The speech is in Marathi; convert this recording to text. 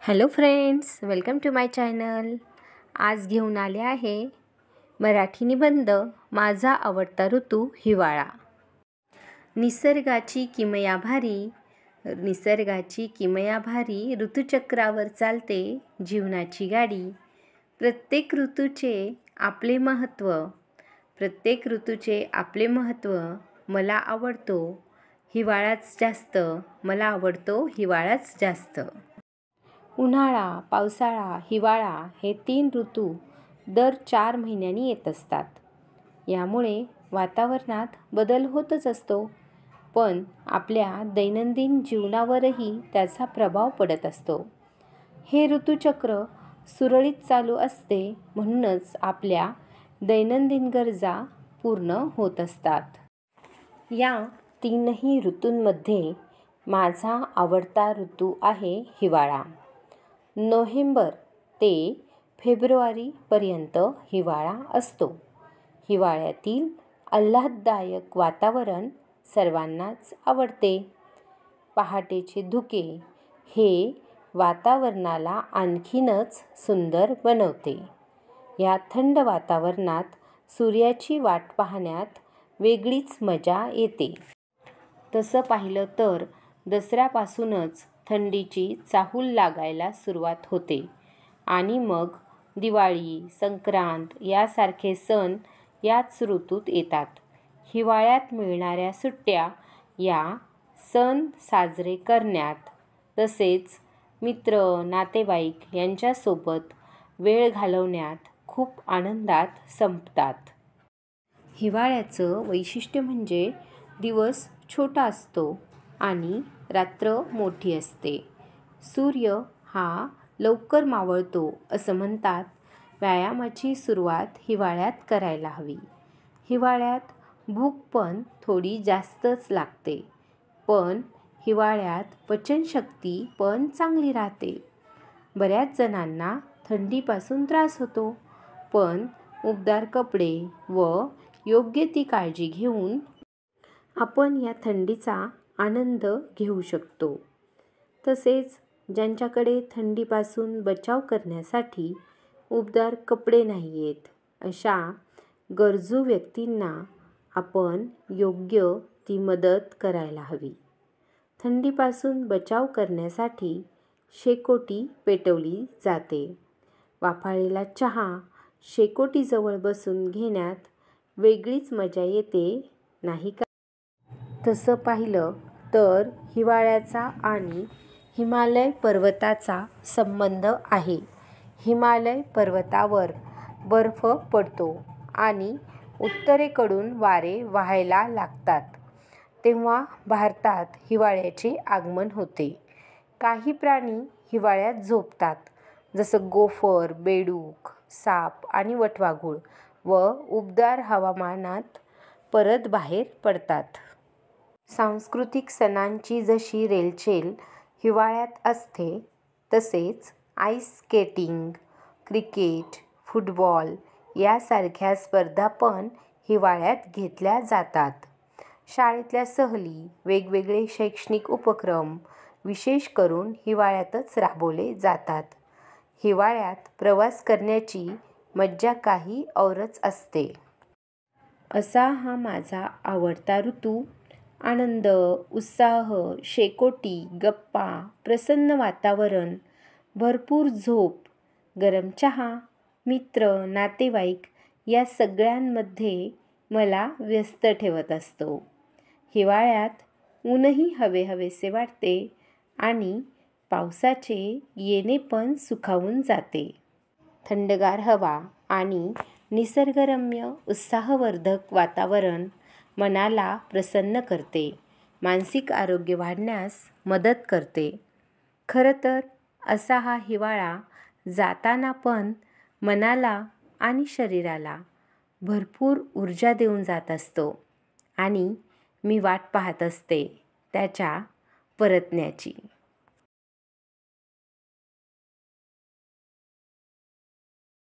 Hello friends, welcome to my channel. आज घेऊन आले आहे मराठी निबंध माझा आवडता ऋतू हिवाळा. निसर्गाची किमया भारी ऋतुचक्रावर चालते जीवनाची गाडी. प्रत्येक ऋतूचे आपले महत्त्व. मला आवडतो हिवाळाच जास्त. उन्हाळा, पावसाळा, हिवाळा हे 3 ऋतू दर 4 महिन्यांनी येत असतात. यामुळे वातावरणात बदल होतच असतो, पण आपल्या दैनंदिन जीवनावरही त्याचा प्रभाव पडत असतो. हे ऋतुचक्र सुरळीत चालू असते, म्हणूनच आपल्या दैनंदिन गरजा पूर्ण होत असतात. या 3ही ऋतूंमध्ये माझा आवडता ऋतू आहे हिवाळा. नोव्हेंबर ते फेब्रुवारीपर्यंत हिवाळा असतो. हिवाळ्यातील आल्हाददायक वातावरण सर्वांनाच आवडते. पहाटेचे धुके हे वातावरणाला आणखीनच सुंदर बनवते. या थंड वातावरणात सूर्याची वाट पाहण्यात वेगळीच मजा येते. तसं पाहिलं तर दसऱ्यापासूनच थंडीची चाहूल लागायला सुरुवात होते आणि मग दिवाळी, संक्रांत यासारखे सण याच ऋतूत येतात. हिवाळ्यात मिळणाऱ्या सुट्ट्या या सण साजरे करण्यात, तसेच मित्र, नातेवाईक यांच्यासोबत वेळ घालवण्यात खूप आनंदात संपतात. हिवाळ्याचं वैशिष्ट्य म्हणजे दिवस छोटा असतो आणि रात्र मोठी असते. सूर्य हा लवकर मावळतो असं म्हणतात. व्यायामाची सुरुवात हिवाळ्यात करायला हवी. हिवाळ्यात भूक पण थोडी जास्तच लागते, पण हिवाळ्यात पचनशक्ती पण चांगली राहते. बऱ्याच जणांना थंडीपासून त्रास होतो, पण उबदार कपडे व योग्य ती काळजी घेऊन आपण या थंडीचा आनंद घेऊ शकतो. तसेच ज्यांच्याकडे थंडीपासून बचाव करण्यासाठी उबदार कपडे नाहीयेत, अशा गरजू व्यक्तींना आपण योग्य ती मदत करायला हवी. थंडीपासून बचाव करण्यासाठी शेकोटी पेटवली जाते. वाफाळलेला चहा शेकोटीजवळ बसून घेण्यात वेगळीच मजा येते, नाही का? तसं पाहिलं तर हिवाळ्याचा आणि हिमालय पर्वताचा संबंध आहे. हिमालय पर्वतावर बर्फ पडतो आणि उत्तरेकडून वारे वाहायला लागतात, तेव्हा भारतात हिवाळ्याचे आगमन होते. काही प्राणी हिवाळ्यात झोपतात, जसं गोफर, बेडूक, साप आणि वटवाघूळ, व उबदार हवामानात परत बाहेर पडतात. सांस्कृतिक सणांची जशी रेलचेल हिवाळ्यात असते, तसेच आईस स्केटिंग, क्रिकेट, फुटबॉल यासारख्या स्पर्धा पण हिवाळ्यात घेतल्या जातात. शाळेतल्या सहली, वेगवेगळे शैक्षणिक उपक्रम विशेष करून हिवाळ्यातच राबवले जातात. हिवाळ्यात प्रवास करण्याची मज्जा काही औरच असते. असा हा माझा आवडता ऋतू. आनंद, उत्साह, शेकोटी, गप्पा, प्रसन्न वातावरण, भरपूर झोप, गरम चहा, मित्र, नातेवाईक या सगळ्यांमध्ये मला व्यस्त ठेवत असतो. हिवाळ्यात ऊनही हवेहवेसे वाटते आणि पावसाचे येणे पण सुखावून जाते. थंडगार हवा आणि निसर्गरम्य उत्साहवर्धक वातावरण मनाला प्रसन्न करते, मानसिक आरोग्य वाढण्यास मदत करते. खरं तर असा हा हिवाळा जाताना पण मनाला आणि शरीराला भरपूर ऊर्जा देऊन जात असतो आणि मी वाट पाहत असते त्याच्या परतण्याची.